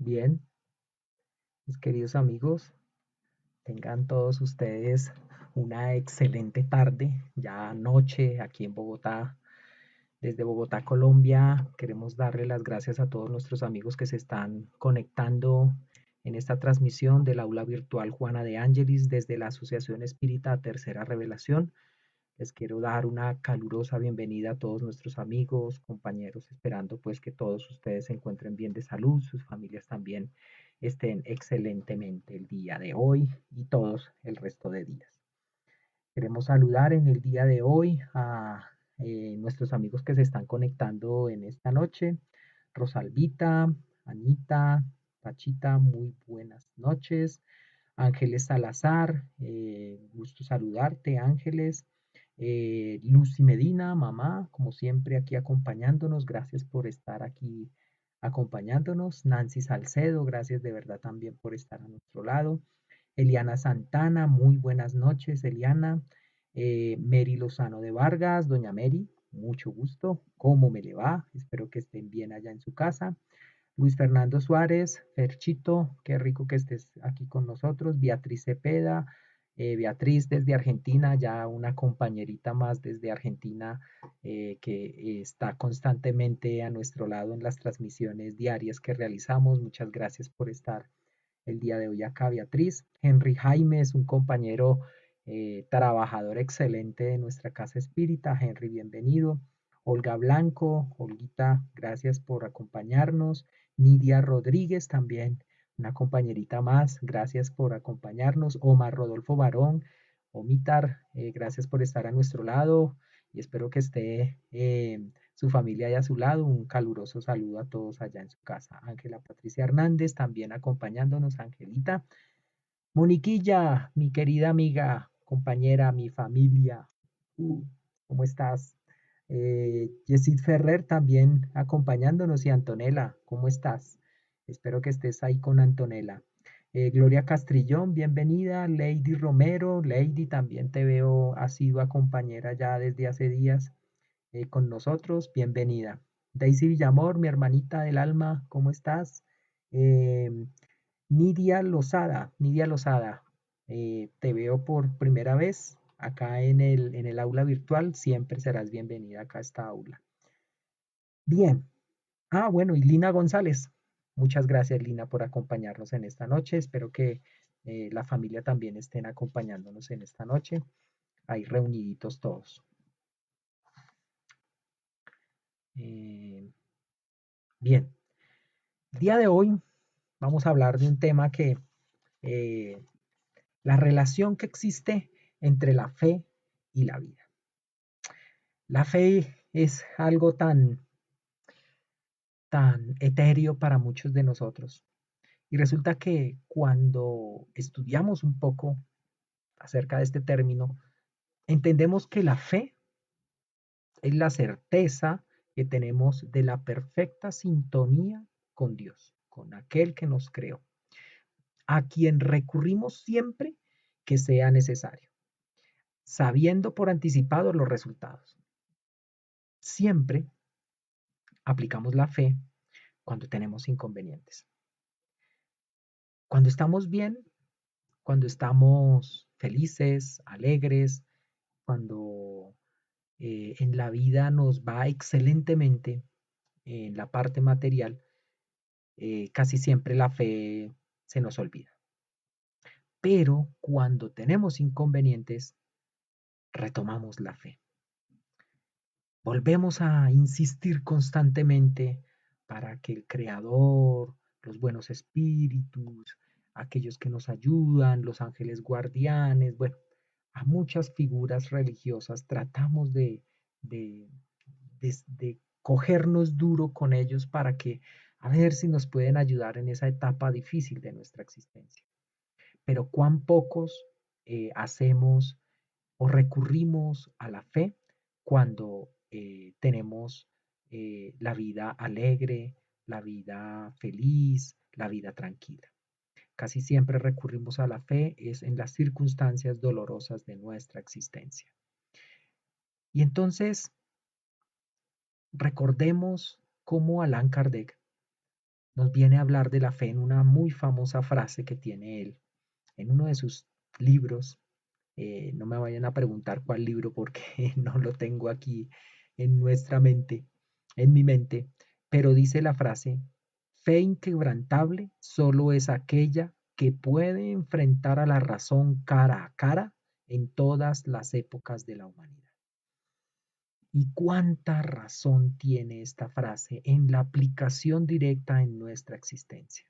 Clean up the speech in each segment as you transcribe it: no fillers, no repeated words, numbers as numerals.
Bien, mis queridos amigos, tengan todos ustedes una excelente tarde, ya noche aquí en Bogotá. Desde Bogotá, Colombia, queremos darle las gracias a todos nuestros amigos que se están conectando en esta transmisión del aula virtual Juana de Ángelis desde la Asociación Espírita Tercera Revelación. Les quiero dar una calurosa bienvenida a todos nuestros amigos, compañeros, esperando pues que todos ustedes se encuentren bien de salud, sus familias también estén excelentemente el día de hoy y todos el resto de días. Queremos saludar en el día de hoy a nuestros amigos que se están conectando en esta noche. Rosalvita, Anita, Pachita, muy buenas noches. Ángeles Salazar, gusto saludarte, Ángeles. Lucy Medina, mamá, como siempre aquí acompañándonos, gracias por estar aquí acompañándonos. Nancy Salcedo, gracias de verdad también por estar a nuestro lado. Eliana Santana, muy buenas noches, Eliana. Mary Lozano de Vargas, doña Mary, mucho gusto. ¿Cómo me le va? Espero que estén bien allá en su casa. Luis Fernando Suárez, Ferchito, qué rico que estés aquí con nosotros. Beatriz Cepeda, Beatriz desde Argentina, ya una compañerita más desde Argentina que está constantemente a nuestro lado en las transmisiones diarias que realizamos. Muchas gracias por estar el día de hoy acá, Beatriz. Henry Jaime es un compañero trabajador excelente de nuestra casa espírita. Henry, bienvenido. Olga Blanco, Olguita, gracias por acompañarnos. Nidia Rodríguez también, una compañerita más, gracias por acompañarnos. Omar Rodolfo Barón, Omitar, gracias por estar a nuestro lado y espero que esté su familia ahí a su lado. Un caluroso saludo a todos allá en su casa. Ángela Patricia Hernández también acompañándonos, Angelita. Moniquilla, mi querida amiga, compañera, mi familia, uh, ¿cómo estás? Yesid Ferrer también acompañándonos y Antonella, ¿cómo estás? Espero que estés ahí con Antonella. Gloria Castrillón, bienvenida. Lady Romero, Lady, también te veo, has sido compañera ya desde hace días con nosotros, bienvenida. Daisy Villamor, mi hermanita del alma, ¿cómo estás? Eh, Nidia Lozada, te veo por primera vez acá en el aula virtual, siempre serás bienvenida acá a esta aula. Bien, bueno, y Lina González, muchas gracias Lina por acompañarnos en esta noche, espero que la familia también estén acompañándonos en esta noche, ahí reuniditos todos. Eh, bien, el día de hoy vamos a hablar de un tema que eh, la relación que existe entre la fe y la vida. La fe es algo tan etéreo para muchos de nosotros. Y resulta que cuando estudiamos un poco acerca de este término, entendemos que la fe es la certeza que tenemos de la perfecta sintonía con Dios, con aquel que nos creó, a quien recurrimos siempre que sea necesario, sabiendo por anticipado los resultados. Siempre aplicamos la fe cuando tenemos inconvenientes. Cuando estamos bien, cuando estamos felices, alegres, cuando en la vida nos va excelentemente en la parte material, casi siempre la fe se nos olvida. Pero cuando tenemos inconvenientes, retomamos la fe. Volvemos a insistir constantemente para que el Creador, los buenos espíritus, aquellos que nos ayudan, los ángeles guardianes, bueno, a muchas figuras religiosas tratamos de, de cogernos duro con ellos para que a ver si nos pueden ayudar en esa etapa difícil de nuestra existencia. Pero cuán pocos hacemos o recurrimos a la fe cuando tenemos la vida alegre, la vida feliz, la vida tranquila. Casi siempre recurrimos a la fe es en las circunstancias dolorosas de nuestra existencia. Y entonces recordemos cómo Allan Kardec nos viene a hablar de la fe en una muy famosa frase que tiene él en uno de sus libros. No me vayan a preguntar cuál libro porque no lo tengo aquí en nuestra mente, en mi mente, pero dice la frase, fe inquebrantable solo es aquella que puede enfrentar a la razón cara a cara en todas las épocas de la humanidad. ¿Y cuánta razón tiene esta frase en la aplicación directa en nuestra existencia?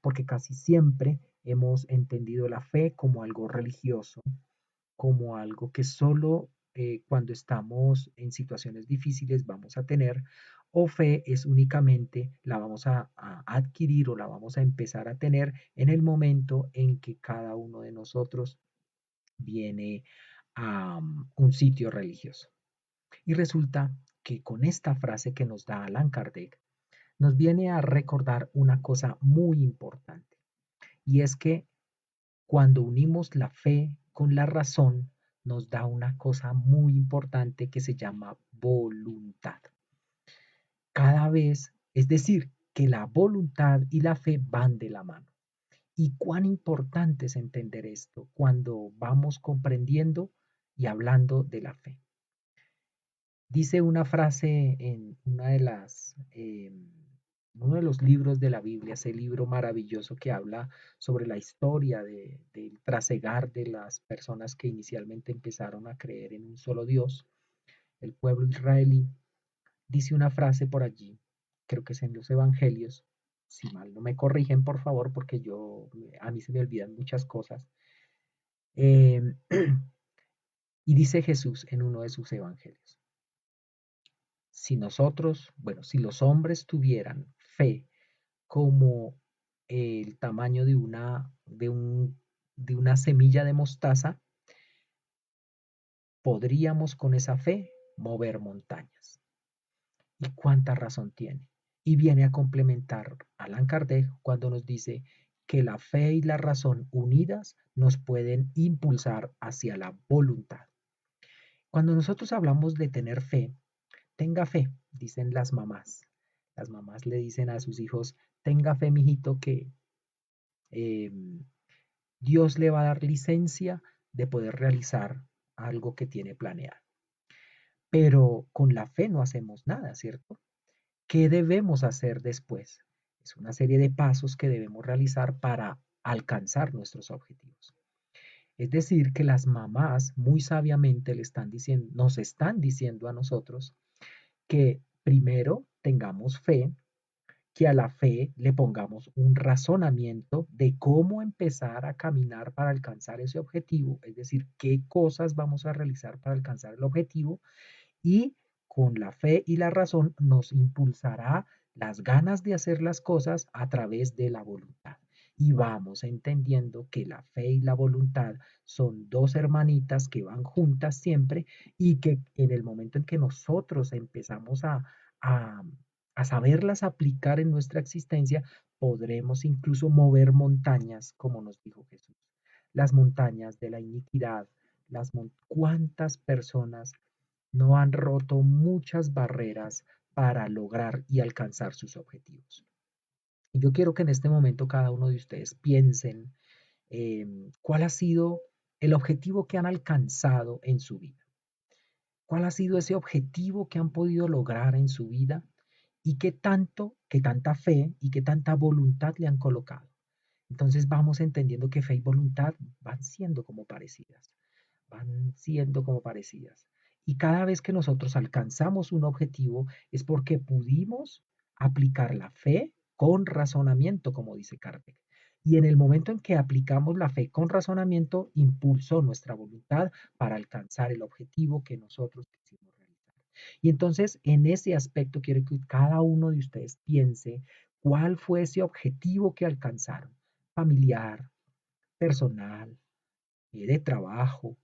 Porque casi siempre hemos entendido la fe como algo religioso, como algo que solo cuando estamos en situaciones difíciles vamos a tener, o fe es únicamente la vamos a adquirir o la vamos a empezar a tener en el momento en que cada uno de nosotros viene a un sitio religioso. Y resulta que con esta frase que nos da Allan Kardec, nos viene a recordar una cosa muy importante, y es que cuando unimos la fe con la razón, nos da una cosa muy importante que se llama voluntad. Cada vez, es decir, que la voluntad y la fe van de la mano. Y cuán importante es entender esto cuando vamos comprendiendo y hablando de la fe. Dice una frase en uno de los libros de la Biblia, ese libro maravilloso que habla sobre la historia del trasegar de las personas que inicialmente empezaron a creer en un solo Dios, el pueblo israelí. Dice una frase por allí, creo que es en los Evangelios, si mal no me corrigen por favor, porque a mí se me olvidan muchas cosas. Eh, y dice Jesús en uno de sus Evangelios. Si nosotros, bueno, si los hombres tuvieran fe como el tamaño de una semilla de mostaza, podríamos con esa fe mover montañas. ¿Y cuánta razón tiene? Y viene a complementar Allan Kardec cuando nos dice que la fe y la razón unidas nos pueden impulsar hacia la voluntad. Cuando nosotros hablamos de tener fe, tenga fe, dicen las mamás. Las mamás le dicen a sus hijos, tenga fe, mijito, que eh, Dios le va a dar licencia de poder realizar algo que tiene planeado. Pero con la fe no hacemos nada, ¿cierto? ¿Qué debemos hacer después? Es una serie de pasos que debemos realizar para alcanzar nuestros objetivos. Es decir, que las mamás muy sabiamente nos están diciendo a nosotros que primero tengamos fe, que a la fe le pongamos un razonamiento de cómo empezar a caminar para alcanzar ese objetivo, es decir, qué cosas vamos a realizar para alcanzar el objetivo, y con la fe y la razón nos impulsará las ganas de hacer las cosas a través de la voluntad. Y vamos entendiendo que la fe y la voluntad son dos hermanitas que van juntas siempre y que en el momento en que nosotros empezamos a, a saberlas aplicar en nuestra existencia, podremos incluso mover montañas, como nos dijo Jesús. Las montañas de la iniquidad, cuántas personas no han roto muchas barreras para lograr y alcanzar sus objetivos. Y yo quiero que en este momento cada uno de ustedes piensen cuál ha sido el objetivo que han alcanzado en su vida. ¿Cuál ha sido ese objetivo que han podido lograr en su vida? ¿Y qué tanta fe y qué tanta voluntad le han colocado? Entonces vamos entendiendo que fe y voluntad van siendo como parecidas, van siendo como parecidas. Y cada vez que nosotros alcanzamos un objetivo es porque pudimos aplicar la fe con razonamiento, como dice Kardec. Y en el momento en que aplicamos la fe con razonamiento, impulsó nuestra voluntad para alcanzar el objetivo que nosotros quisimos realizar. Y entonces, en ese aspecto, quiero que cada uno de ustedes piense cuál fue ese objetivo que alcanzaron, familiar, personal, de trabajo,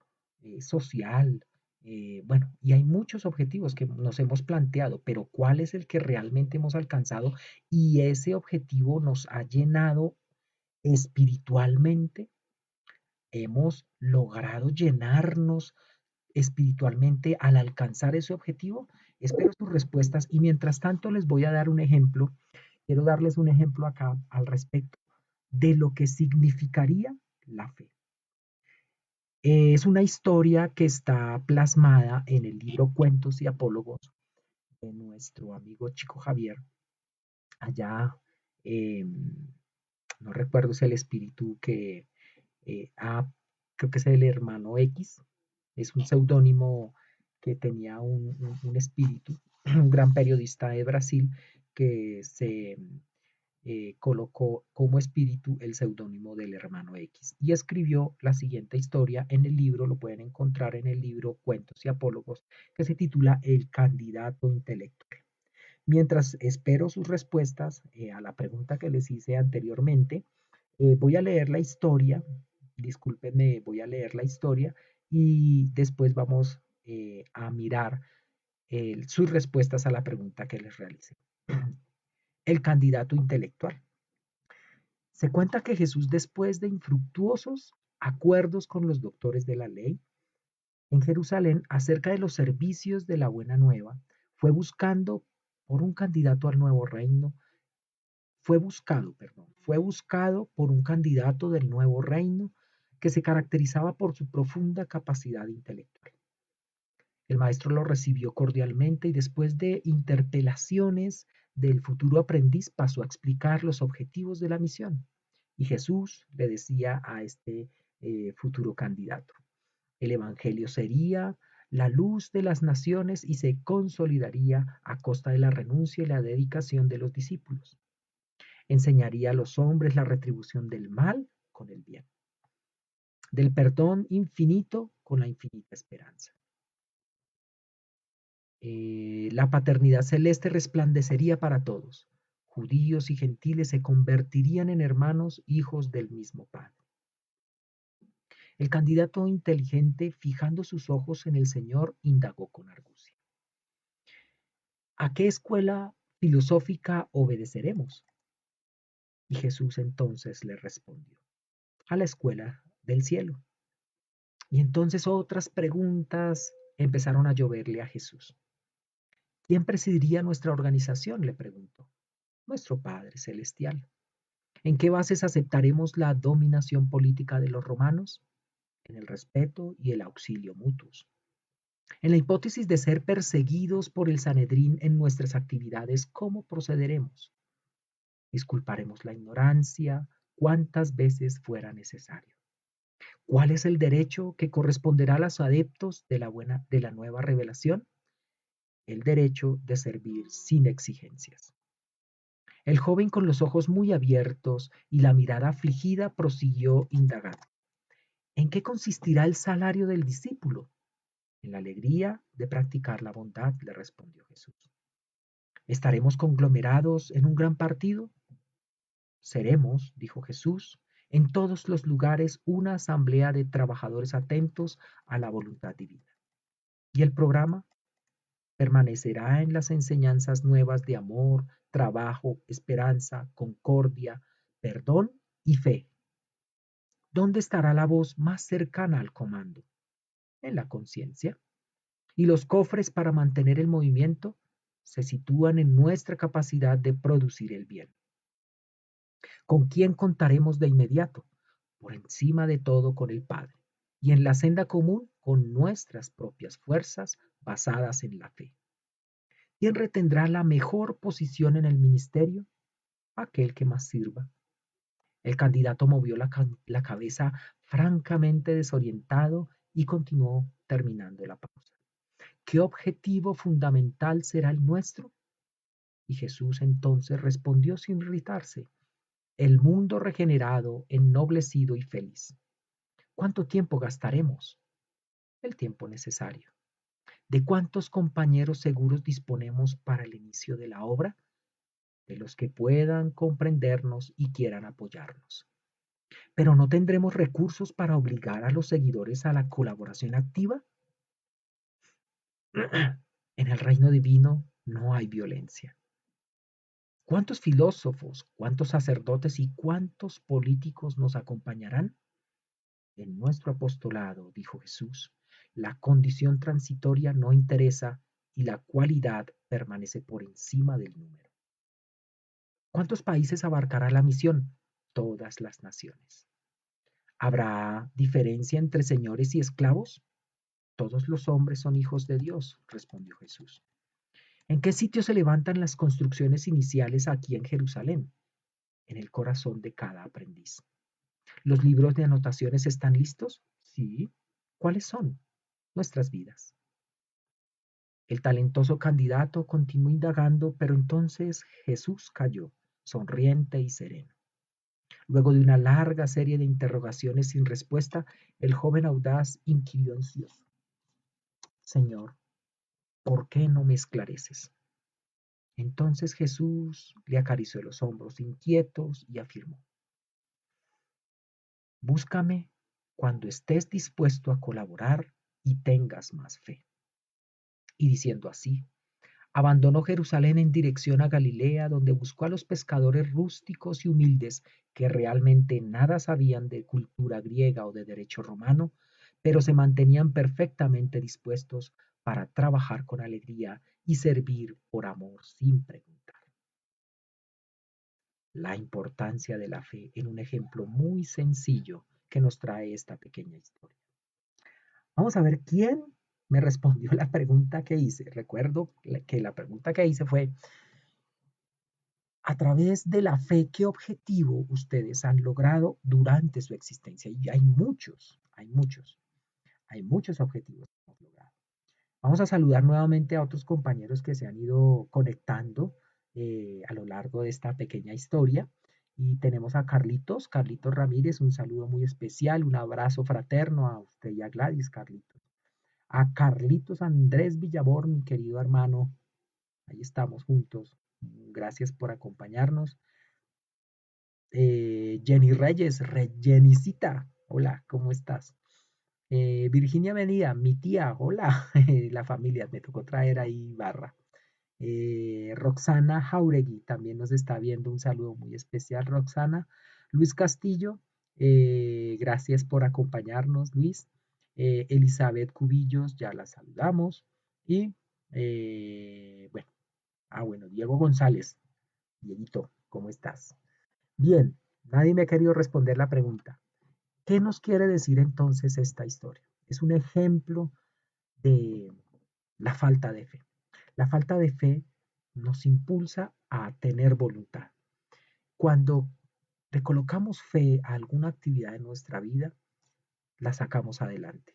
social. Bueno, y hay muchos objetivos que nos hemos planteado, pero ¿cuál es el que realmente hemos alcanzado? Y ese objetivo nos ha llenado espiritualmente. ¿Hemos logrado llenarnos espiritualmente al alcanzar ese objetivo? Espero sus respuestas y mientras tanto les voy a dar un ejemplo quiero darles un ejemplo acá al respecto de lo que significaría la fe. Es una historia que está plasmada en el libro Cuentos y Apólogos de nuestro amigo Chico Javier. Allá, eh, no recuerdo si el espíritu que creo que es el hermano X, es un seudónimo que tenía un espíritu, un gran periodista de Brasil que se colocó como espíritu el seudónimo del hermano X y escribió la siguiente historia en el libro, lo pueden encontrar en el libro Cuentos y Apólogos, que se titula El candidato intelectual. Mientras espero sus respuestas a la pregunta que les hice anteriormente, voy a leer la historia, discúlpenme, voy a leer la historia y después vamos a mirar sus respuestas a la pregunta que les realicé. El candidato intelectual. Se cuenta que Jesús, después de infructuosos acuerdos con los doctores de la ley en Jerusalén acerca de los servicios de la buena nueva, fue buscando por un candidato al nuevo reino, fue buscado por un candidato del nuevo reino que se caracterizaba por su profunda capacidad intelectual. El maestro lo recibió cordialmente y después de interpelaciones del futuro aprendiz pasó a explicar los objetivos de la misión. Y Jesús le decía a este futuro candidato, el Evangelio sería la luz de las naciones y se consolidaría a costa de la renuncia y la dedicación de los discípulos. Enseñaría a los hombres la retribución del mal con el bien, del perdón infinito con la infinita esperanza. La paternidad celeste resplandecería para todos. Judíos y gentiles se convertirían en hermanos, hijos del mismo Padre. El candidato inteligente, fijando sus ojos en el Señor, indagó con argucia. ¿A qué escuela filosófica obedeceremos? Y Jesús entonces le respondió, a la escuela del cielo. Y entonces otras preguntas empezaron a lloverle a Jesús. ¿Quién presidiría nuestra organización?, le preguntó. Nuestro Padre Celestial. ¿En qué bases aceptaremos la dominación política de los romanos? En el respeto y el auxilio mutuos. En la hipótesis de ser perseguidos por el Sanedrín en nuestras actividades, ¿cómo procederemos? Disculparemos la ignorancia cuantas veces fuera necesario. ¿Cuál es el derecho que corresponderá a los adeptos de la nueva revelación? El derecho de servir sin exigencias. El joven, con los ojos muy abiertos y la mirada afligida, prosiguió indagando. ¿En qué consistirá el salario del discípulo? En la alegría de practicar la bondad, le respondió Jesús. ¿Estaremos conglomerados en un gran partido? Seremos, dijo Jesús, en todos los lugares una asamblea de trabajadores atentos a la voluntad divina. ¿Y el programa? Permanecerá en las enseñanzas nuevas de amor, trabajo, esperanza, concordia, perdón y fe. ¿Dónde estará la voz más cercana al comando? En la conciencia. Y los cofres para mantener el movimiento se sitúan en nuestra capacidad de producir el bien. ¿Con quién contaremos de inmediato? Por encima de todo con el Padre. Y en la senda común con nuestras propias fuerzas basadas en la fe. ¿Quién retendrá la mejor posición en el ministerio? Aquel que más sirva. El candidato movió la cabeza francamente desorientado y continuó terminando la pausa. ¿Qué objetivo fundamental será el nuestro? Y Jesús entonces respondió sin irritarse, el mundo regenerado, ennoblecido y feliz. ¿Cuánto tiempo gastaremos? El tiempo necesario. ¿De cuántos compañeros seguros disponemos para el inicio de la obra? De los que puedan comprendernos y quieran apoyarnos. Pero ¿no tendremos recursos para obligar a los seguidores a la colaboración activa? En el reino divino no hay violencia. ¿Cuántos filósofos, cuántos sacerdotes y cuántos políticos nos acompañarán? En nuestro apostolado, dijo Jesús, la condición transitoria no interesa y la cualidad permanece por encima del número. ¿Cuántos países abarcará la misión? Todas las naciones. ¿Habrá diferencia entre señores y esclavos? Todos los hombres son hijos de Dios, respondió Jesús. ¿En qué sitio se levantan las construcciones iniciales aquí en Jerusalén? En el corazón de cada aprendiz. ¿Los libros de anotaciones están listos? Sí. ¿Cuáles son? Nuestras vidas. El talentoso candidato continuó indagando, pero entonces Jesús calló, sonriente y sereno. Luego de una larga serie de interrogaciones sin respuesta, el joven audaz inquirió ansioso. Señor, ¿por qué no me esclareces? Entonces Jesús le acarició los hombros inquietos y afirmó, búscame cuando estés dispuesto a colaborar y tengas más fe. Y diciendo así, abandonó Jerusalén en dirección a Galilea, donde buscó a los pescadores rústicos y humildes que realmente nada sabían de cultura griega o de derecho romano, pero se mantenían perfectamente dispuestos para trabajar con alegría y servir por amor sin preguntar. La importancia de la fe en un ejemplo muy sencillo que nos trae esta pequeña historia. Vamos a ver quién me respondió la pregunta que hice. Recuerdo que la pregunta que hice fue, a través de la fe, ¿qué objetivo ustedes han logrado durante su existencia? Y hay muchos objetivos que hemos logrado. Vamos a saludar nuevamente a otros compañeros que se han ido conectando a lo largo de esta pequeña historia. Y tenemos a Carlitos Ramírez, un saludo muy especial, un abrazo fraterno a usted y a Gladys, Carlitos. A Carlitos Andrés Villabor, mi querido hermano, ahí estamos juntos. Gracias por acompañarnos. Jenny Reyes, Jennycita, hola, ¿cómo estás? Virginia Venida, mi tía, hola, la familia, me tocó traer ahí barra. Roxana Jauregui también nos está viendo, un saludo muy especial, Roxana. Luis Castillo, gracias por acompañarnos, Luis. Elizabeth Cubillos, ya la saludamos. Y bueno, bueno, Diego González, Dieguito, ¿cómo estás? Bien, nadie me ha querido responder la pregunta. ¿Qué nos quiere decir entonces esta historia? Es un ejemplo de la falta de fe. La falta de fe nos impulsa a tener voluntad. Cuando le colocamos fe a alguna actividad en nuestra vida, la sacamos adelante,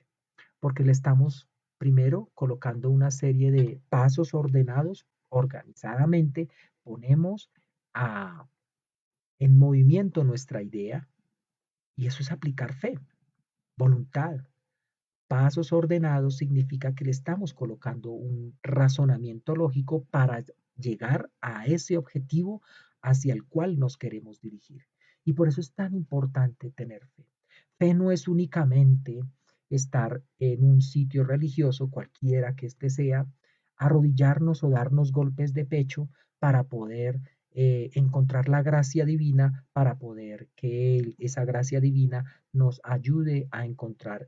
porque le estamos primero colocando una serie de pasos ordenados, organizadamente, ponemos a, en movimiento nuestra idea y eso es aplicar fe, voluntad. Pasos ordenados significa que le estamos colocando un razonamiento lógico para llegar a ese objetivo hacia el cual nos queremos dirigir. Y por eso es tan importante tener fe. Fe no es únicamente estar en un sitio religioso, cualquiera que éste sea, arrodillarnos o darnos golpes de pecho para poder encontrar la gracia divina, para poder que esa gracia divina nos ayude a encontrar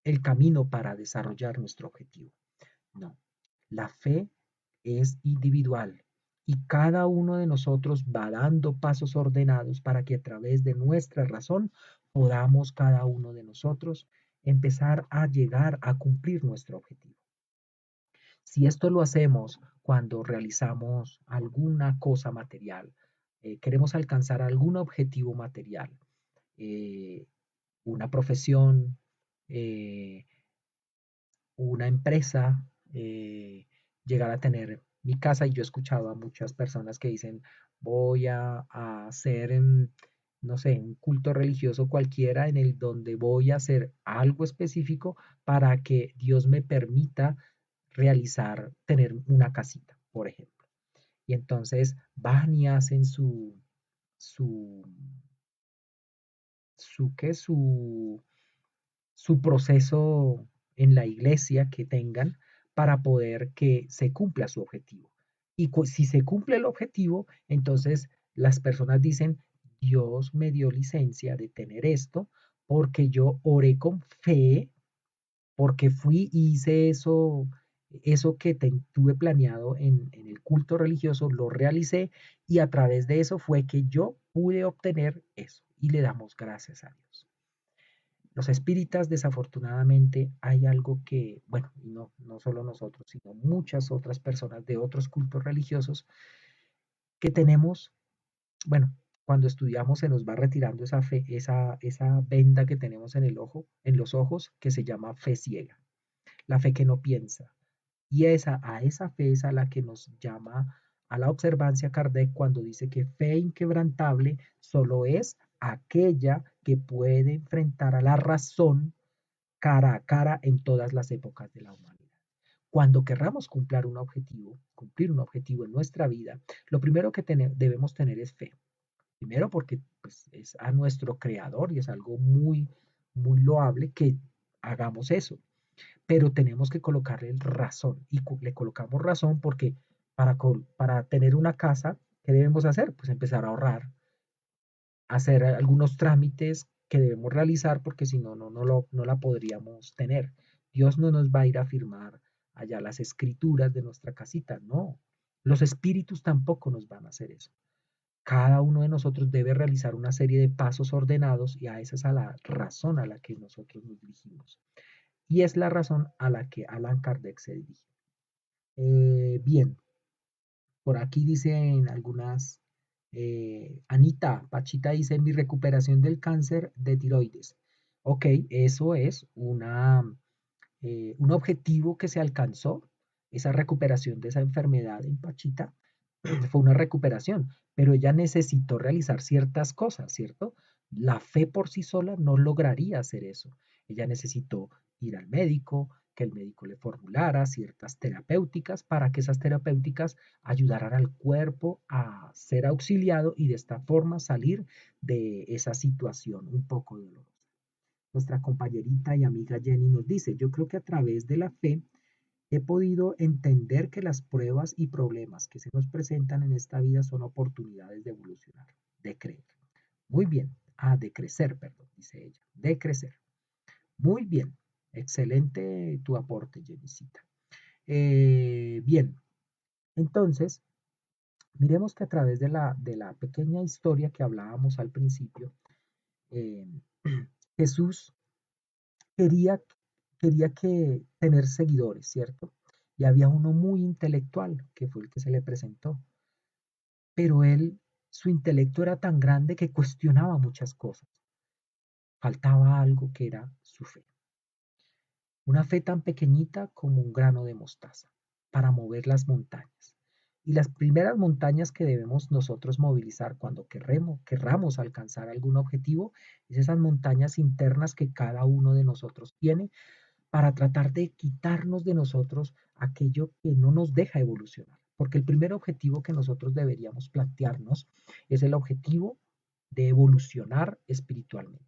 el camino para desarrollar nuestro objetivo. No, la fe es individual y cada uno de nosotros va dando pasos ordenados para que a través de nuestra razón podamos cada uno de nosotros empezar a llegar a cumplir nuestro objetivo. Si esto lo hacemos cuando realizamos alguna cosa material, queremos alcanzar algún objetivo material, eh, una profesión, eh, una empresa, llegar a tener mi casa. Y yo he escuchado a muchas personas que dicen, voy a hacer, no sé, un culto religioso cualquiera en el donde voy a hacer algo específico para que Dios me permita realizar, tener una casita, por ejemplo. Y entonces van y hacen su, ¿qué? Su proceso en la iglesia que tengan para poder que se cumpla su objetivo. Y si se cumple el objetivo, entonces las personas dicen, Dios me dio licencia de tener esto porque yo oré con fe, porque fui y hice eso Eso que tuve planeado en el culto religioso, lo realicé y a través de eso fue que yo pude obtener eso y le damos gracias a Dios. Los espíritas, desafortunadamente, hay algo que, bueno, y no solo nosotros, sino muchas otras personas de otros cultos religiosos que tenemos, bueno, cuando estudiamos se nos va retirando esa fe, esa venda que tenemos en el ojo, en los ojos, que se llama fe ciega, la fe que no piensa. Y a esa fe es a la que nos llama a la observancia Kardec cuando dice que fe inquebrantable solo es aquella que puede enfrentar a la razón cara a cara en todas las épocas de la humanidad. Cuando querramos cumplir un objetivo en nuestra vida, lo primero que debemos tener es fe. Primero porque pues, es a nuestro creador y es algo muy, muy loable que hagamos eso, pero tenemos que colocarle razón y le colocamos razón porque para tener una casa, ¿qué debemos hacer? Pues empezar a ahorrar, hacer algunos trámites que debemos realizar porque si no, no la podríamos tener. Dios no nos va a ir a firmar allá las escrituras de nuestra casita, no. Los espíritus tampoco nos van a hacer eso. Cada uno de nosotros debe realizar una serie de pasos ordenados y a esa es a la razón a la que nosotros nos dirigimos. Y es la razón a la que Allan Kardec se dirige. Bien, por aquí dicen algunas, Anita, Pachita dice, mi recuperación del cáncer de tiroides. Ok, eso es un objetivo que se alcanzó, esa recuperación de esa enfermedad en Pachita, fue una recuperación, pero ella necesitó realizar ciertas cosas, ¿cierto? La fe por sí sola no lograría hacer eso. Ella necesitó ir al médico, que el médico le formulara ciertas terapéuticas para que esas terapéuticas ayudaran al cuerpo a ser auxiliado y de esta forma salir de esa situación un poco dolorosa. Nuestra compañerita y amiga Jenny nos dice, yo creo que a través de la fe he podido entender que las pruebas y problemas que se nos presentan en esta vida son oportunidades de evolucionar, de creer. Muy bien. Ah, de crecer, perdón, dice ella. De crecer. Muy bien. Excelente tu aporte, Jenicita. Bien. Entonces, miremos que a través de la pequeña historia que hablábamos al principio, eh, Jesús quería, quería que tener seguidores, ¿cierto? Y había uno muy intelectual, que fue el que se le presentó. Pero él, su intelecto era tan grande que cuestionaba muchas cosas. Faltaba algo que era su fe. Una fe tan pequeñita como un grano de mostaza para mover las montañas. Y las primeras montañas que debemos nosotros movilizar cuando querramos alcanzar algún objetivo es esas montañas internas que cada uno de nosotros tiene para tratar de quitarnos de nosotros aquello que no nos deja evolucionar. Porque el primer objetivo que nosotros deberíamos plantearnos es el objetivo de evolucionar espiritualmente.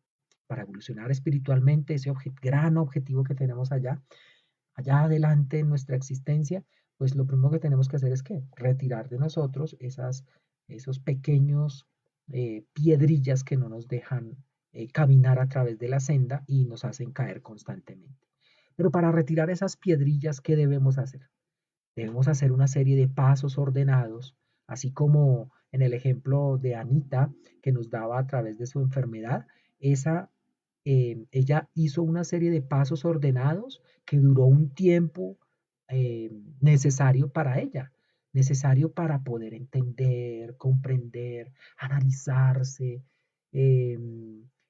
Para evolucionar espiritualmente, ese gran objetivo que tenemos allá adelante en nuestra existencia, pues lo primero que tenemos que hacer es que retirar de nosotros esos pequeños piedrillas que no nos dejan caminar a través de la senda y nos hacen caer constantemente. Pero para retirar esas piedrillas, ¿qué debemos hacer? Debemos hacer una serie de pasos ordenados, así como en el ejemplo de Anita que nos daba a través de su enfermedad, ella hizo una serie de pasos ordenados que duró un tiempo eh, necesario para ella, necesario para poder entender, comprender, analizarse, eh,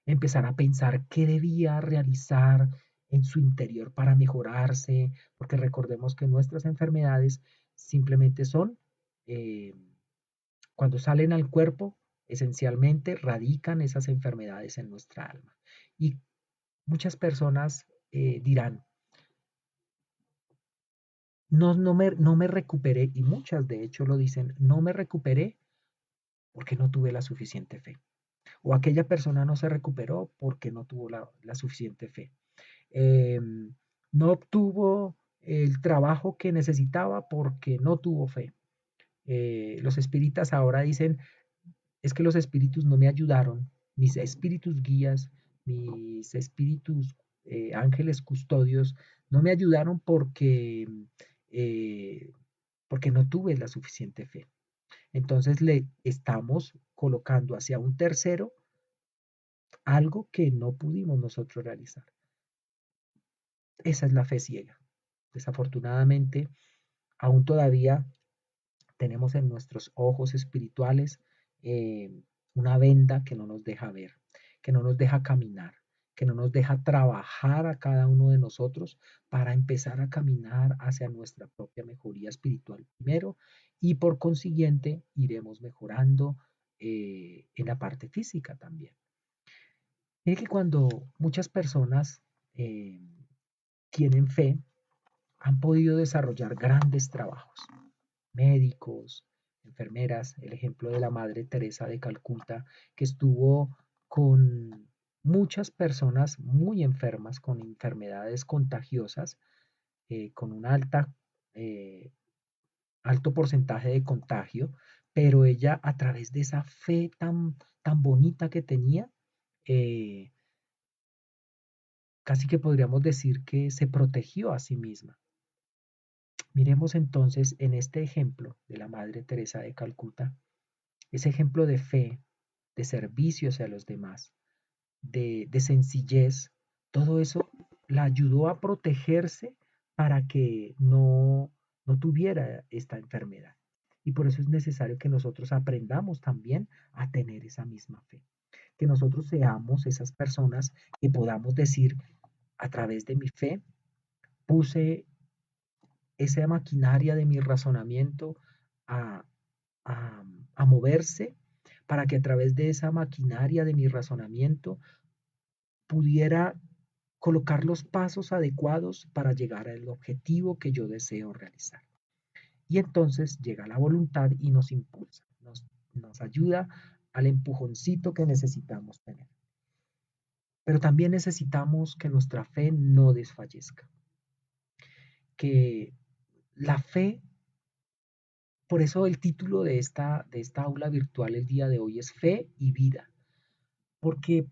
empezar a pensar qué debía realizar en su interior para mejorarse, porque recordemos que nuestras enfermedades simplemente son, eh, cuando salen al cuerpo, esencialmente radican esas enfermedades en nuestra alma. Y muchas personas dirán, no me recuperé, y muchas de hecho lo dicen, no me recuperé porque no tuve la suficiente fe. O aquella persona no se recuperó porque no tuvo la suficiente fe. Eh, no obtuvo el trabajo que necesitaba porque no tuvo fe. Los espíritas ahora dicen, es que los espíritus no me ayudaron, mis espíritus guías, mis espíritus ángeles custodios, no me ayudaron porque eh, porque no tuve la suficiente fe. Entonces le estamos colocando hacia un tercero algo que no pudimos nosotros realizar. Esa es la fe ciega. Desafortunadamente, aún todavía tenemos en nuestros ojos espirituales eh, una venda que no nos deja ver, que no nos deja caminar, que no nos deja trabajar a cada uno de nosotros para empezar a caminar hacia nuestra propia mejoría espiritual primero y por consiguiente iremos mejorando en la parte física también. Es que cuando muchas personas eh, tienen fe, han podido desarrollar grandes trabajos, médicos, enfermeras, el ejemplo de la Madre Teresa de Calcuta, que estuvo con muchas personas muy enfermas, con enfermedades contagiosas, con un eh, alto porcentaje de contagio, pero ella a través de esa fe tan bonita que tenía, eh, casi que podríamos decir que se protegió a sí misma. Miremos entonces en este ejemplo de la Madre Teresa de Calcuta, ese ejemplo de fe, de servicio hacia los demás, de sencillez, todo eso la ayudó a protegerse para que no tuviera esta enfermedad. Y por eso es necesario que nosotros aprendamos también a tener esa misma fe. Que nosotros seamos esas personas que podamos decir, a través de mi fe, puse esa maquinaria de mi razonamiento a, a, a moverse para que a través de esa maquinaria de mi razonamiento pudiera colocar los pasos adecuados para llegar al objetivo que yo deseo realizar. Y entonces llega la voluntad y nos impulsa, nos ayuda al empujoncito que necesitamos tener. Pero también necesitamos que nuestra fe no desfallezca, que la fe, por eso el título de esta aula virtual el día de hoy es Fe y Vida, porque,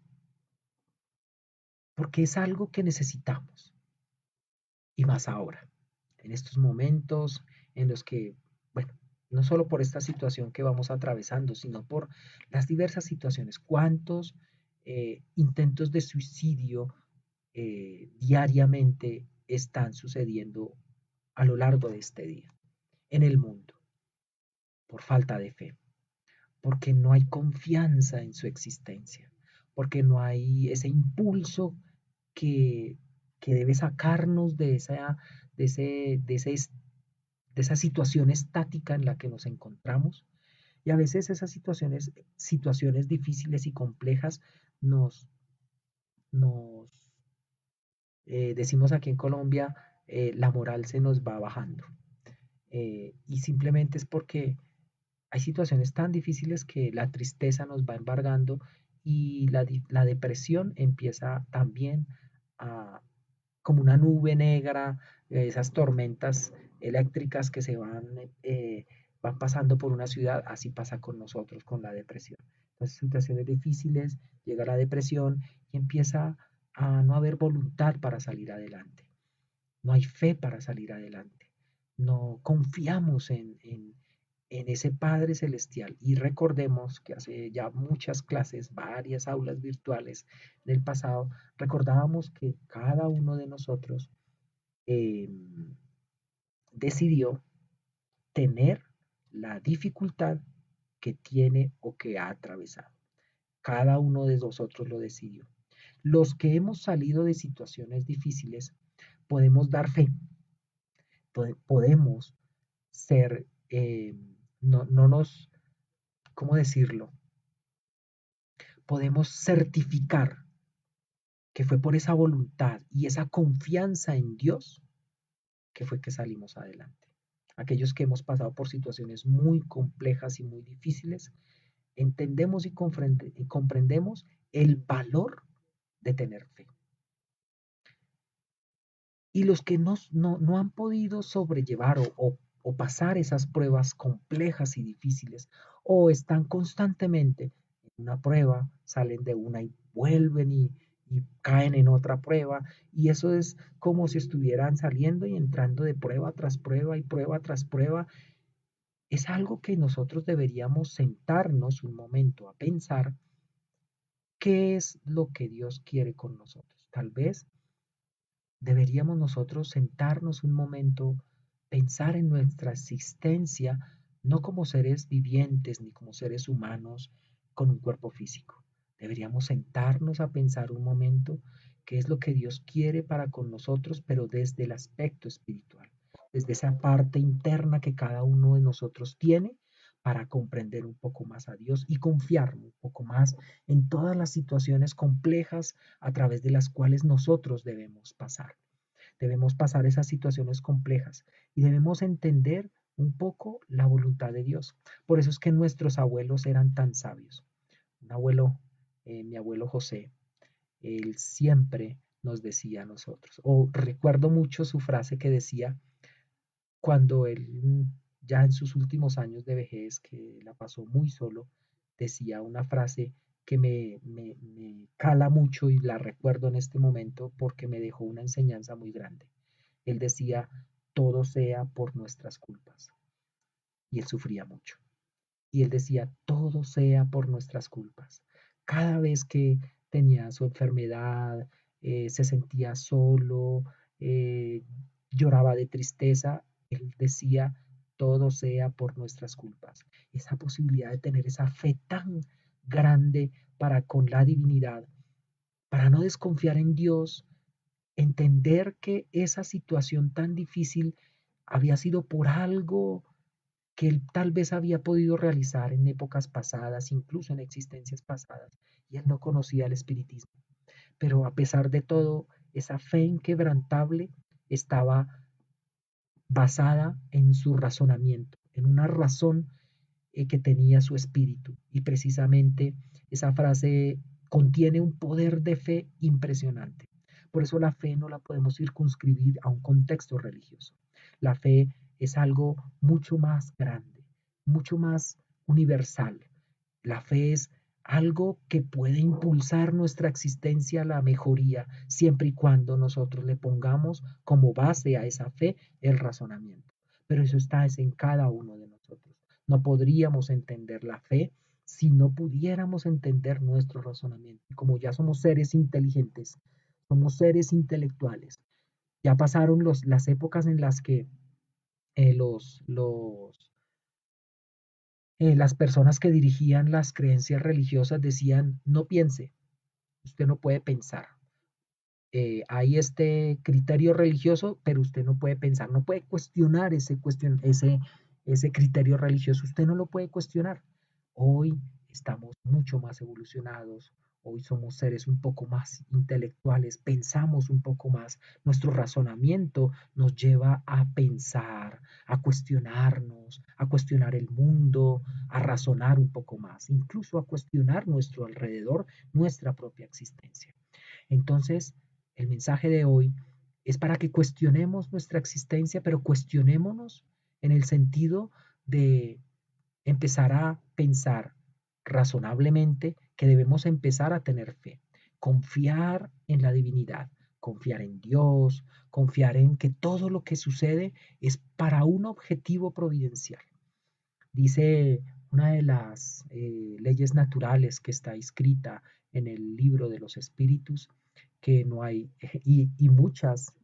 porque es algo que necesitamos, y más ahora, en estos momentos en los que, bueno, no solo por esta situación que vamos atravesando, sino por las diversas situaciones. ¿Cuántos intentos de suicidio diariamente están sucediendo a lo largo de este día en el mundo por falta de fe? Porque no hay confianza en su existencia, porque no hay ese impulso que, que debe sacarnos de, ese, de, ese, de esa situación estática en la que nos encontramos. Y a veces esas situaciones difíciles y complejas nos decimos aquí en Colombia, la moral se nos va bajando. Y simplemente es porque hay situaciones tan difíciles que la tristeza nos va embargando y la depresión empieza también a, como una nube negra, esas tormentas eléctricas que van pasando por una ciudad, así pasa con nosotros, con la depresión. Entonces, situaciones difíciles, llega la depresión y empieza a no haber voluntad para salir adelante. No hay fe para salir adelante. No confiamos en ese Padre Celestial. Y recordemos que hace ya muchas clases, varias aulas virtuales del pasado, recordábamos que cada uno de nosotros eh, decidió tener la dificultad que tiene o que ha atravesado. Cada uno de nosotros lo decidió. Los que hemos salido de situaciones difíciles podemos dar fe, podemos ser, no nos, ¿cómo decirlo? Podemos certificar que fue por esa voluntad y esa confianza en Dios que fue que salimos adelante. Aquellos que hemos pasado por situaciones muy complejas y muy difíciles, entendemos y comprendemos el valor de tener fe. Y los que no han podido sobrellevar o pasar esas pruebas complejas y difíciles, o están constantemente en una prueba, salen de una y vuelven y caen en otra prueba, y eso es como si estuvieran saliendo y entrando de prueba tras prueba y prueba tras prueba. Es algo que nosotros deberíamos sentarnos un momento a pensar qué es lo que Dios quiere con nosotros. Tal vez deberíamos nosotros sentarnos un momento, pensar en nuestra existencia, no como seres vivientes ni como seres humanos con un cuerpo físico. Deberíamos sentarnos a pensar un momento qué es lo que Dios quiere para con nosotros, pero desde el aspecto espiritual, desde esa parte interna que cada uno de nosotros tiene para comprender un poco más a Dios y confiar un poco más en todas las situaciones complejas a través de las cuales nosotros debemos pasar. Debemos pasar esas situaciones complejas y debemos entender un poco la voluntad de Dios. Por eso es que nuestros abuelos eran tan sabios. Un abuelo, mi abuelo José, él siempre nos decía a nosotros, o recuerdo mucho su frase que decía cuando él ya en sus últimos años de vejez, que la pasó muy solo, decía una frase que me cala mucho y la recuerdo en este momento porque me dejó una enseñanza muy grande. Él decía, todo sea por nuestras culpas. Y él sufría mucho. Y él decía, todo sea por nuestras culpas. Cada vez que tenía su enfermedad, se sentía solo, eh, lloraba de tristeza, él decía, todo sea por nuestras culpas. Esa posibilidad de tener esa fe tan grande para con la divinidad, para no desconfiar en Dios, entender que esa situación tan difícil había sido por algo que él tal vez había podido realizar en épocas pasadas, incluso en existencias pasadas, y él no conocía el espiritismo. Pero a pesar de todo, esa fe inquebrantable estaba basada en su razonamiento, en una razón que tenía su espíritu. Y precisamente esa frase contiene un poder de fe impresionante. Por eso la fe no la podemos circunscribir a un contexto religioso. La fe es algo mucho más grande, mucho más universal. La fe es algo que puede impulsar nuestra existencia a la mejoría, siempre y cuando nosotros le pongamos como base a esa fe el razonamiento. Pero eso está es en cada uno de nosotros. No podríamos entender la fe si no pudiéramos entender nuestro razonamiento. Como ya somos seres inteligentes, somos seres intelectuales. Ya pasaron las épocas en las que las personas que dirigían las creencias religiosas decían, no piense, usted no puede pensar. Hay este criterio religioso, pero usted no puede pensar, no puede cuestionar ese criterio religioso, usted no lo puede cuestionar. Hoy estamos mucho más evolucionados, hoy somos seres un poco más intelectuales, pensamos un poco más, nuestro razonamiento nos lleva a pensar, a cuestionarnos, a cuestionar el mundo, a razonar un poco más, incluso a cuestionar nuestro alrededor, nuestra propia existencia. Entonces, el mensaje de hoy es para que cuestionemos nuestra existencia, pero cuestionémonos en el sentido de empezar a pensar razonablemente que debemos empezar a tener fe, confiar en la divinidad, confiar en Dios, confiar en que todo lo que sucede es para un objetivo providencial. Dice una de las leyes naturales que está escrita en el libro de los espíritus, que no hay, y muchas,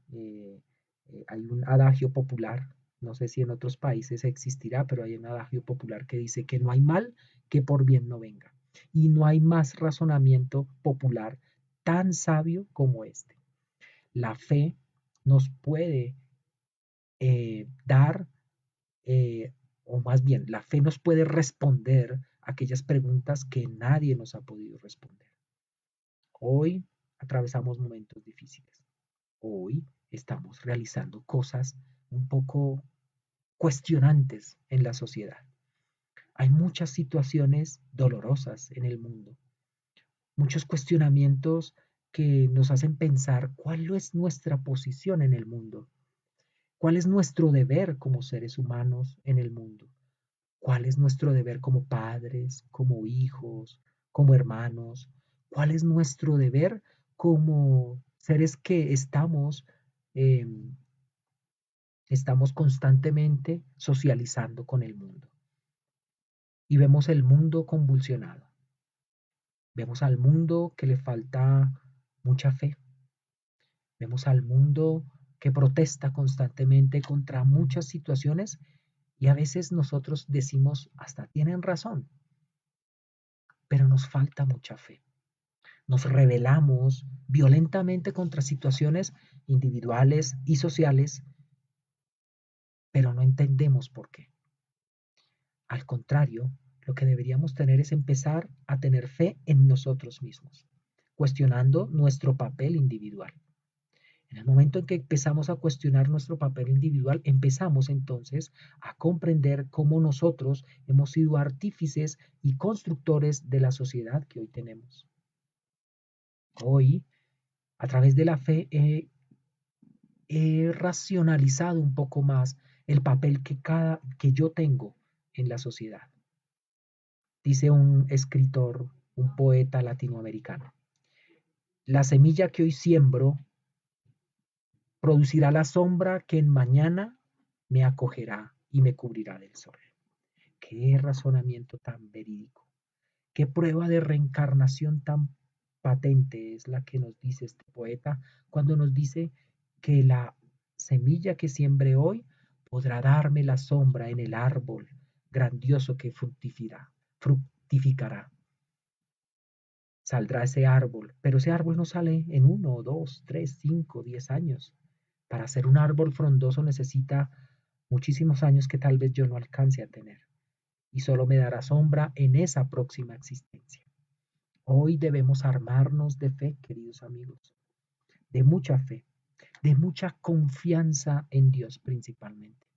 hay un adagio popular, no sé si en otros países existirá, pero hay un adagio popular que dice que no hay mal que por bien no venga. Y no hay más razonamiento popular tan sabio como este. La fe nos puede dar o más bien, la fe nos puede responder aquellas preguntas que nadie nos ha podido responder. Hoy atravesamos momentos difíciles. Hoy estamos realizando cosas un poco cuestionantes en la sociedad. Hay muchas situaciones dolorosas en el mundo, muchos cuestionamientos que nos hacen pensar cuál es nuestra posición en el mundo, cuál es nuestro deber como seres humanos en el mundo. ¿Cuál es nuestro deber como padres, como hijos, como hermanos? ¿Cuál es nuestro deber como seres que eh, estamos constantemente socializando con el mundo y vemos el mundo convulsionado. Vemos al mundo que le falta mucha fe. Vemos al mundo que protesta constantemente contra muchas situaciones y a veces nosotros decimos, hasta tienen razón, pero nos falta mucha fe. Nos rebelamos violentamente contra situaciones individuales y sociales, pero no entendemos por qué. Al contrario, lo que deberíamos tener es empezar a tener fe en nosotros mismos, cuestionando nuestro papel individual. En el momento en que empezamos a cuestionar nuestro papel individual, empezamos entonces a comprender cómo nosotros hemos sido artífices y constructores de la sociedad que hoy tenemos. Hoy, a través de la fe, he racionalizado un poco más el papel que yo tengo en la sociedad. Dice un escritor, un poeta latinoamericano, la semilla que hoy siembro producirá la sombra que en mañana me acogerá y me cubrirá del sol. Qué razonamiento tan verídico, qué prueba de reencarnación tan patente es la que nos dice este poeta cuando nos dice que la semilla que siembre hoy podrá darme la sombra en el árbol grandioso que fructificará. Saldrá ese árbol, pero ese árbol no sale en 1, 2, 3, 5, 10 años. Para ser un árbol frondoso necesita muchísimos años que tal vez yo no alcance a tener y solo me dará sombra en esa próxima existencia. Hoy debemos armarnos de fe, queridos amigos, de mucha fe, de mucha confianza en Dios principalmente.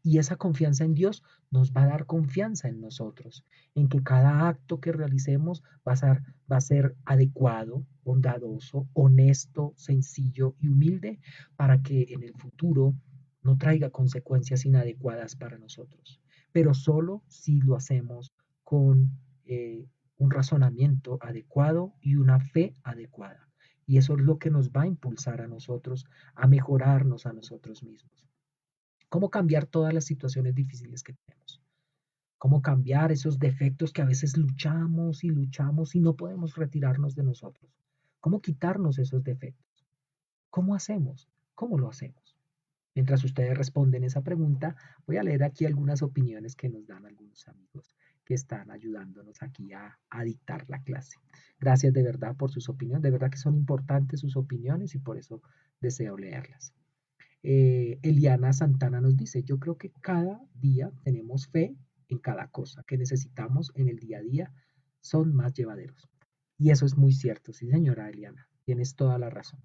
Y esa confianza en Dios nos va a dar confianza en nosotros, en que cada acto que realicemos va a ser adecuado, bondadoso, honesto, sencillo y humilde para que en el futuro no traiga consecuencias inadecuadas para nosotros, pero solo si lo hacemos con un razonamiento adecuado y una fe adecuada. Y eso es lo que nos va a impulsar a nosotros a mejorarnos a nosotros mismos. Cómo cambiar todas las situaciones difíciles que tenemos. Cómo cambiar esos defectos que a veces luchamos y no podemos retirarnos de nosotros. Cómo quitarnos esos defectos. ¿Cómo hacemos? ¿Cómo lo hacemos? Mientras ustedes responden esa pregunta, voy a leer aquí algunas opiniones que nos dan algunos amigos que están ayudándonos aquí a dictar la clase. Gracias de verdad por sus opiniones. De verdad que son importantes sus opiniones y por eso deseo leerlas. Eliana Santana nos dice, yo creo que cada día tenemos fe en cada cosa que necesitamos en el día a día, son más llevaderos. Y eso es muy cierto, sí señora Eliana, tienes toda la razón.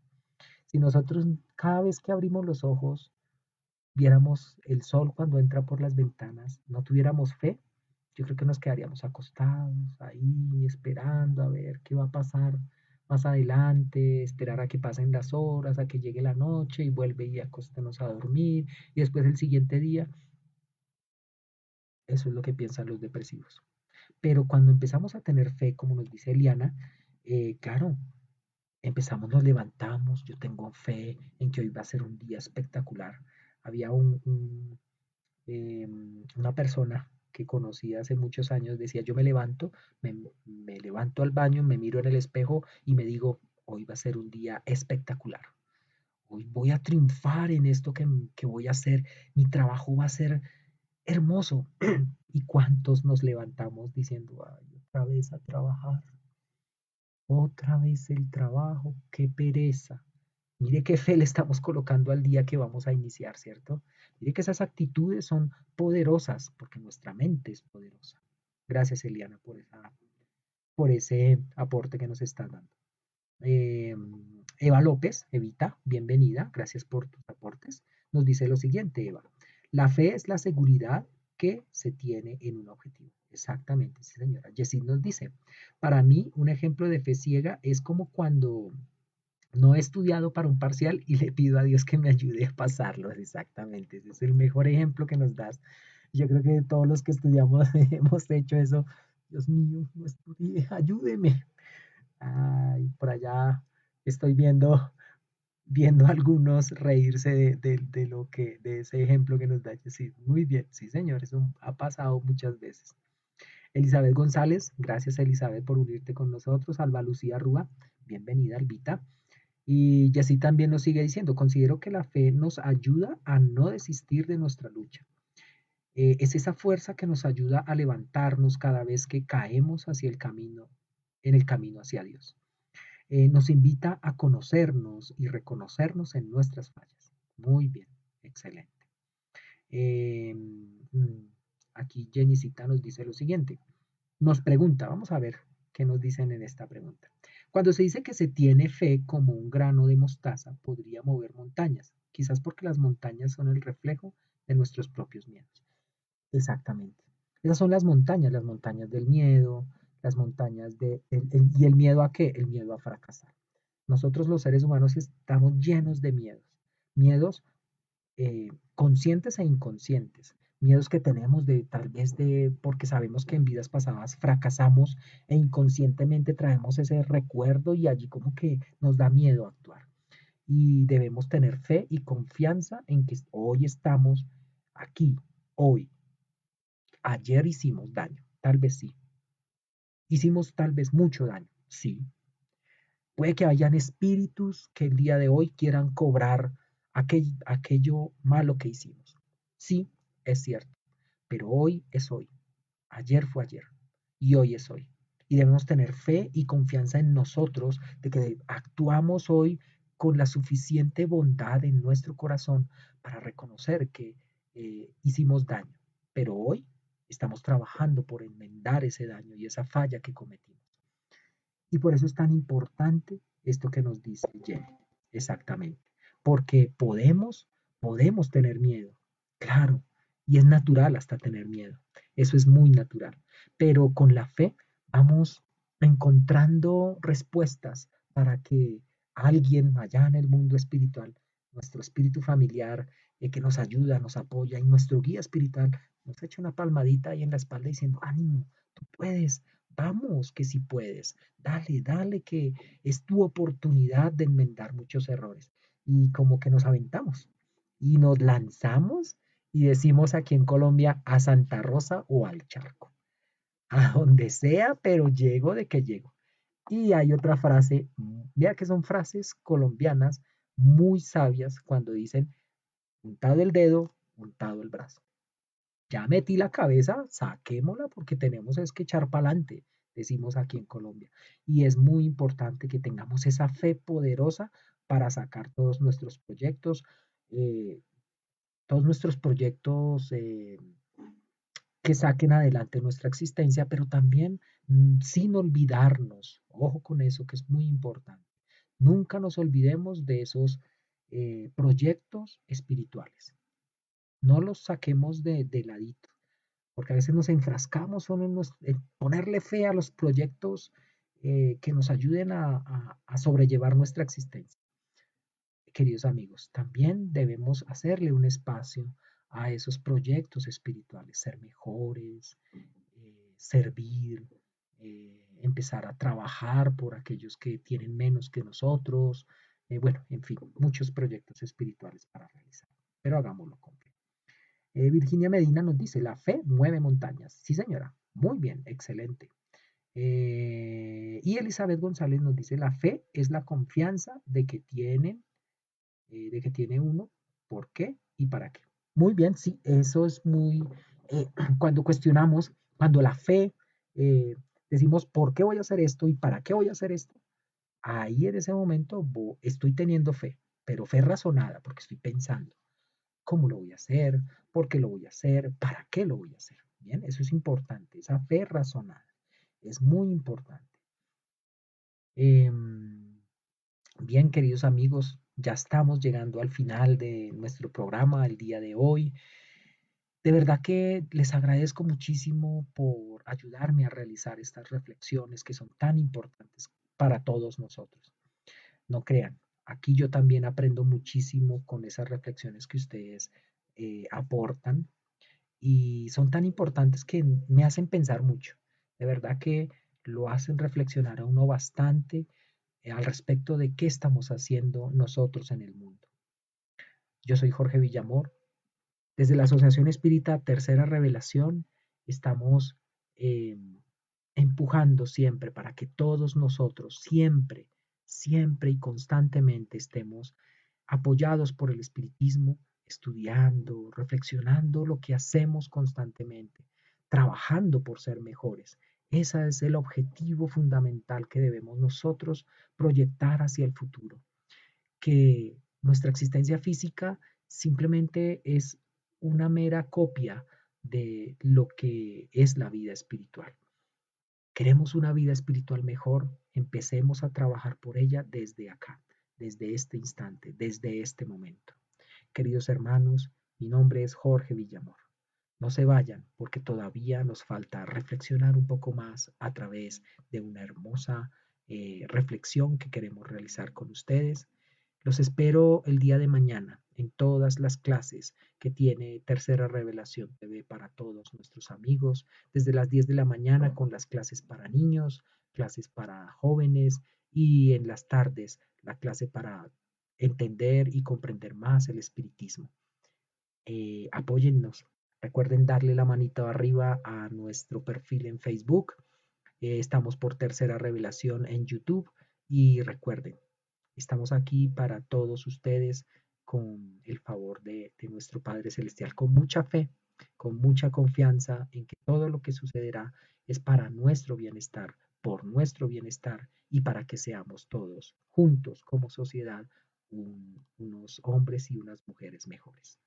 Si nosotros cada vez que abrimos los ojos viéramos el sol cuando entra por las ventanas, no tuviéramos fe, yo creo que nos quedaríamos acostados ahí esperando a ver qué va a pasar más adelante, esperar a que pasen las horas, a que llegue la noche y vuelve y acostarnos a dormir y después el siguiente día. Eso es lo que piensan los depresivos. Pero cuando empezamos a tener fe, como nos dice Eliana, claro, empezamos, nos levantamos, yo tengo fe en que hoy va a ser un día espectacular. Había una persona que conocí hace muchos años, decía, yo me levanto al baño, me miro en el espejo y me digo, hoy va a ser un día espectacular. Hoy voy a triunfar en esto que voy a hacer, mi trabajo va a ser hermoso. ¿Y cuántos nos levantamos diciendo, ay, otra vez a trabajar? Otra vez el trabajo, qué pereza. Mire qué fe le estamos colocando al día que vamos a iniciar, ¿cierto? Mire que esas actitudes son poderosas porque nuestra mente es poderosa. Gracias, Eliana, por ese aporte que nos está dando. Eh, Eva López, Evita, bienvenida, gracias por tus aportes. Nos dice lo siguiente, Eva. La fe es la seguridad que se tiene en un objetivo. Exactamente, sí, señora. Yesid nos dice, para mí un ejemplo de fe ciega es como cuando no he estudiado para un parcial y le pido a Dios que me ayude a pasarlo. Exactamente, ese es el mejor ejemplo que nos das. Yo creo que todos los que estudiamos hemos hecho eso. Dios mío, no estudié, ayúdeme. Ay, Por allá estoy viendo a algunos reírse de lo de ese ejemplo que nos da Jesús. Muy bien, sí, señor, eso ha pasado muchas veces. Elizabeth González, gracias Elizabeth por unirte con nosotros. Alba Lucía Rúa, bienvenida, Albita. Y Jessy también nos sigue diciendo, considero que la fe nos ayuda a no desistir de nuestra lucha. Es esa fuerza que nos ayuda a levantarnos cada vez que caemos hacia el camino, en el camino hacia Dios. Nos invita a conocernos y reconocernos en nuestras fallas. Muy bien, excelente. Eh, mm, Aquí Jennycita nos dice lo siguiente. Nos pregunta, vamos a ver qué nos dicen en esta pregunta. Cuando se dice que se tiene fe como un grano de mostaza, podría mover montañas, quizás porque las montañas son el reflejo de nuestros propios miedos. Exactamente. Esas son las montañas del miedo, las montañas ¿y el miedo a qué? El miedo a fracasar. Nosotros los seres humanos estamos llenos de miedos, miedos conscientes e inconscientes, miedos que tenemos de tal vez porque sabemos que en vidas pasadas fracasamos e inconscientemente traemos ese recuerdo y allí como que nos da miedo actuar. Y debemos tener fe y confianza en que hoy estamos aquí, hoy. Ayer hicimos daño, tal vez sí. Hicimos tal vez mucho daño, sí. Puede que hayan espíritus que el día de hoy quieran cobrar aquello malo que hicimos. Sí, es cierto, pero hoy es hoy. Ayer fue ayer y hoy es hoy. Y debemos tener fe y confianza en nosotros de que actuamos hoy con la suficiente bondad en nuestro corazón para reconocer que hicimos daño. Pero hoy estamos trabajando por enmendar ese daño y esa falla que cometimos. Y por eso es tan importante esto que nos dice Jenny. Exactamente. Porque podemos tener miedo. Claro. Y es natural hasta tener miedo. Eso es muy natural. Pero con la fe vamos encontrando respuestas para que alguien allá en el mundo espiritual, nuestro espíritu familiar, que nos ayuda, nos apoya y nuestro guía espiritual nos echa una palmadita ahí en la espalda diciendo, ánimo, tú puedes, vamos, que si puedes, dale, dale, que es tu oportunidad de enmendar muchos errores. Y como que nos aventamos y nos lanzamos y decimos aquí en Colombia a Santa Rosa o al charco, a donde sea, pero llego de que llego. Y hay otra frase, vea que son frases colombianas muy sabias cuando dicen, untado el dedo, untado el brazo. Ya metí la cabeza, saquémosla porque tenemos es que echar para adelante, decimos aquí en Colombia. Y es muy importante que tengamos esa fe poderosa para sacar eh, todos nuestros proyectos que saquen adelante nuestra existencia, pero también sin olvidarnos, ojo con eso que es muy importante, nunca nos olvidemos de esos proyectos espirituales, no los saquemos de ladito porque a veces nos enfrascamos solo en ponerle fe a los proyectos que nos ayuden a sobrellevar nuestra existencia. Queridos amigos, también debemos hacerle un espacio a esos proyectos espirituales, ser mejores, servir, empezar a trabajar por aquellos que tienen menos que nosotros, bueno, en fin, muchos proyectos espirituales para realizar, pero hagámoslo con fe. Virginia Medina nos dice, la fe mueve montañas. Sí, señora. Muy bien, excelente. Y Elizabeth González nos dice, la fe es la confianza de que tiene uno, por qué y para qué. Muy bien, sí, eso es muy, cuando cuestionamos, cuando la fe, decimos, ¿por qué voy a hacer esto y para qué voy a hacer esto? Ahí en ese momento estoy teniendo fe, pero fe razonada, porque estoy pensando. ¿Cómo lo voy a hacer? ¿Por qué lo voy a hacer? ¿Para qué lo voy a hacer? Bien, eso es importante, esa fe razonada es muy importante. Bien, queridos amigos, ya estamos llegando al final de nuestro programa el día de hoy. De verdad que les agradezco muchísimo por ayudarme a realizar estas reflexiones que son tan importantes para todos nosotros. No crean, aquí yo también aprendo muchísimo con esas reflexiones que ustedes aportan y son tan importantes que me hacen pensar mucho. De verdad que lo hacen reflexionar a uno bastante al respecto de qué estamos haciendo nosotros en el mundo. Yo soy Jorge Villamor. Desde la Asociación Espírita Tercera Revelación estamos eh, empujando siempre para que todos nosotros siempre, siempre y constantemente estemos apoyados por el espiritismo, estudiando, reflexionando lo que hacemos constantemente, trabajando por ser mejores. Ese es el objetivo fundamental que debemos nosotros proyectar hacia el futuro, que nuestra existencia física simplemente es una mera copia de lo que es la vida espiritual. Queremos una vida espiritual mejor, empecemos a trabajar por ella desde acá, desde este instante, desde este momento. Queridos hermanos, mi nombre es Jorge Villamor. No se vayan porque todavía nos falta reflexionar un poco más a través de una hermosa reflexión que queremos realizar con ustedes. Los espero el día de mañana en todas las clases que tiene Tercera Revelación TV para todos nuestros amigos, desde las 10 de la mañana con las clases para niños, clases para jóvenes y en las tardes la clase para entender y comprender más el espiritismo. Apóyennos. Recuerden darle la manito arriba a nuestro perfil en Facebook. Estamos por Tercera Revelación en YouTube y recuerden, estamos aquí para todos ustedes con el favor de nuestro Padre Celestial, con mucha fe, con mucha confianza en que todo lo que sucederá es para nuestro bienestar, por nuestro bienestar y para que seamos todos juntos como sociedad unos hombres y unas mujeres mejores.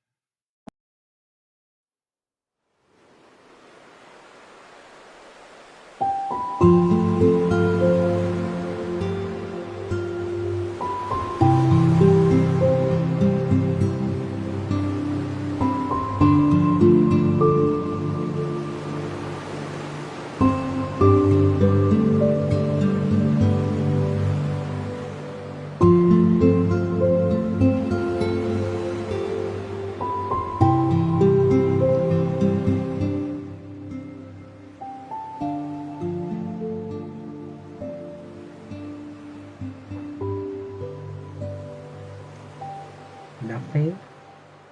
La fe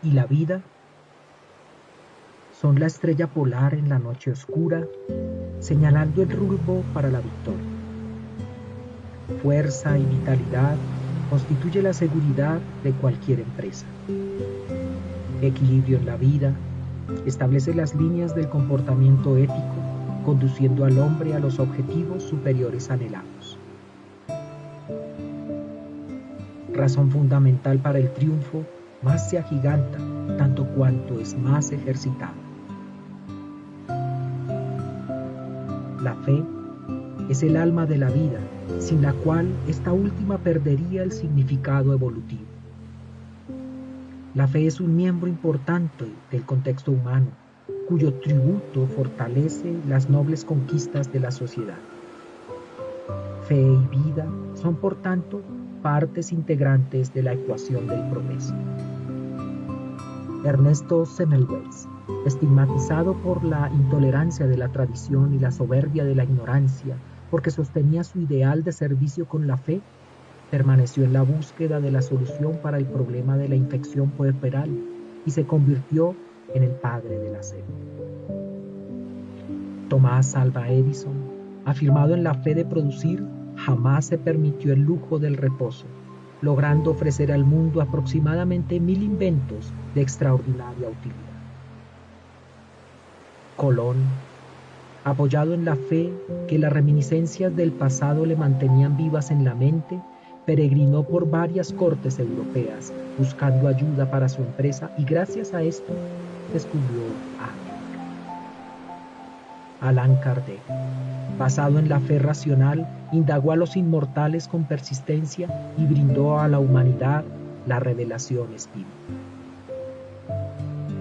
y la vida son la estrella polar en la noche oscura, señalando el rumbo para la victoria. Fuerza y vitalidad constituye la seguridad de cualquier empresa. Equilibrio en la vida establece las líneas del comportamiento ético, conduciendo al hombre a los objetivos superiores anhelados. Razón fundamental para el triunfo, más se agiganta, tanto cuanto es más ejercitada. La fe es el alma de la vida, sin la cual esta última perdería el significado evolutivo. La fe es un miembro importante del contexto humano, cuyo tributo fortalece las nobles conquistas de la sociedad. Fe y vida son, por tanto, partes integrantes de la ecuación del progreso. Ernesto Semmelweis, estigmatizado por la intolerancia de la tradición y la soberbia de la ignorancia, porque sostenía su ideal de servicio con la fe, permaneció en la búsqueda de la solución para el problema de la infección puerperal y se convirtió en el padre de la fe. Tomás Alva Edison, afirmado en la fe de producir, jamás se permitió el lujo del reposo, logrando ofrecer al mundo aproximadamente 1000 inventos de extraordinaria utilidad. Colón, apoyado en la fe que las reminiscencias del pasado le mantenían vivas en la mente, peregrinó por varias cortes europeas buscando ayuda para su empresa y gracias a esto descubrió a Allan Kardec, basado en la fe racional, indagó a los inmortales con persistencia y brindó a la humanidad la revelación espírita.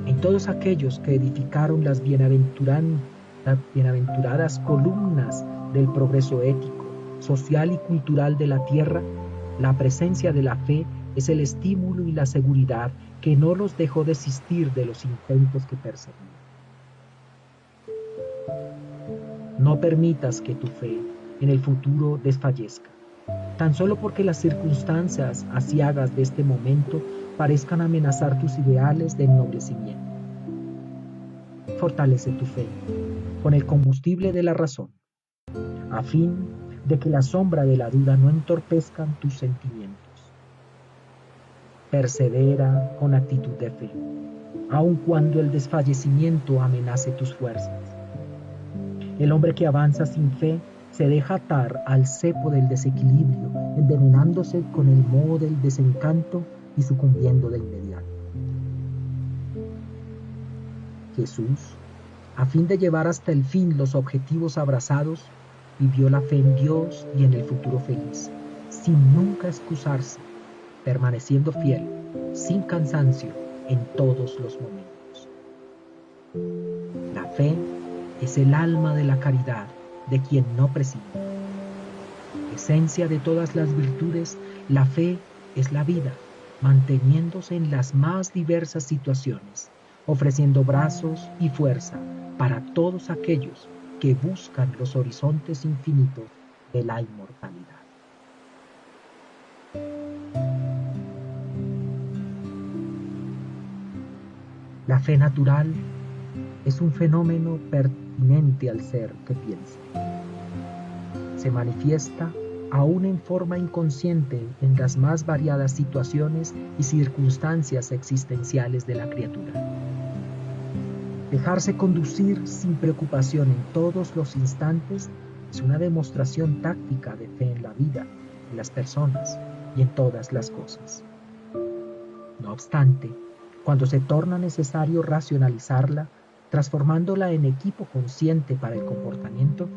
En todos aquellos que edificaron las bienaventuradas columnas del progreso ético, social y cultural de la tierra, la presencia de la fe es el estímulo y la seguridad que no los dejó desistir de los intentos que perseguían. No permitas que tu fe en el futuro desfallezca. tan solo porque las circunstancias aciagas de este momento parezcan amenazar tus ideales de ennoblecimiento. Fortalece tu fe con el combustible de la razón, a fin de que la sombra de la duda no entorpezcan tus sentimientos. Persevera con actitud de fe, aun cuando el desfallecimiento amenace tus fuerzas. El hombre que avanza sin fe se deja atar al cepo del desequilibrio, envenenándose con el moho del desencanto y sucumbiendo de inmediato. Jesús, a fin de llevar hasta el fin los objetivos abrazados, vivió la fe en Dios y en el futuro feliz, sin nunca excusarse, permaneciendo fiel, sin cansancio, en todos los momentos. La fe es el alma de la caridad de quien no prescinde. Esencia de todas las virtudes, la fe es la vida, manteniéndose en las más diversas situaciones, ofreciendo brazos y fuerza para todos aquellos que buscan los horizontes infinitos de la inmortalidad. La fe natural es un fenómeno pertinente al ser que piensa. Se manifiesta aún en forma inconsciente en las más variadas situaciones y circunstancias existenciales de la criatura. Dejarse conducir sin preocupación en todos los instantes es una demostración táctica de fe en la vida, en las personas y en todas las cosas. No obstante, cuando se torna necesario racionalizarla, transformándola en equipo consciente para el comportamiento,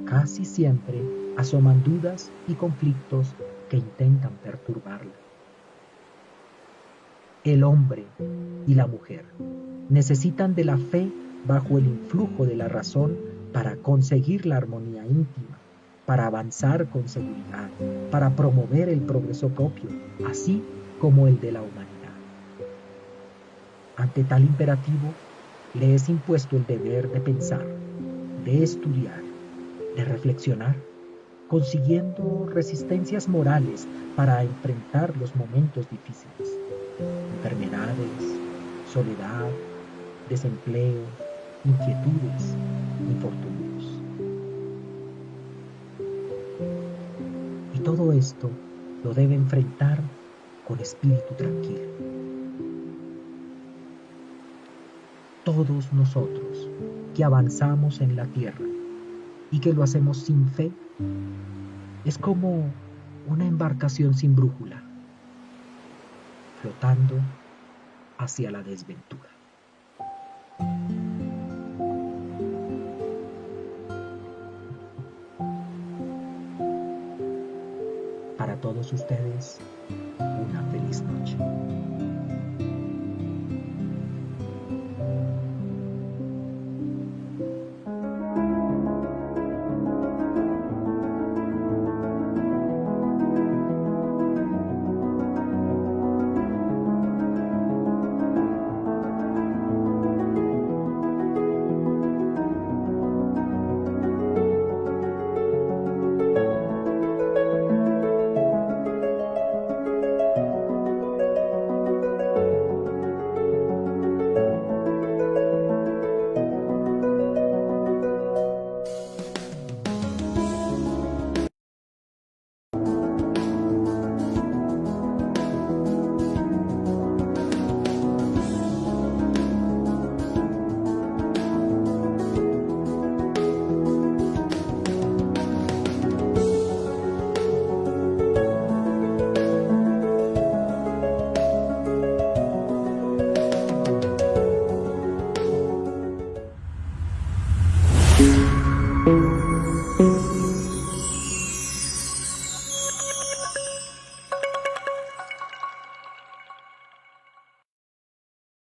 casi siempre asoman dudas y conflictos que intentan perturbarla. El hombre y la mujer necesitan de la fe bajo el influjo de la razón para conseguir la armonía íntima, para avanzar con seguridad, para promover el progreso propio, así como el de la humanidad. Ante tal imperativo, le es impuesto el deber de pensar, de estudiar, de reflexionar, consiguiendo resistencias morales para enfrentar los momentos difíciles, enfermedades, soledad, desempleo, inquietudes, infortunios. Y todo esto lo debe enfrentar con espíritu tranquilo. Todos nosotros que avanzamos en la tierra y que lo hacemos sin fe, es como una embarcación sin brújula, flotando hacia la desventura. Para todos ustedes, una feliz noche.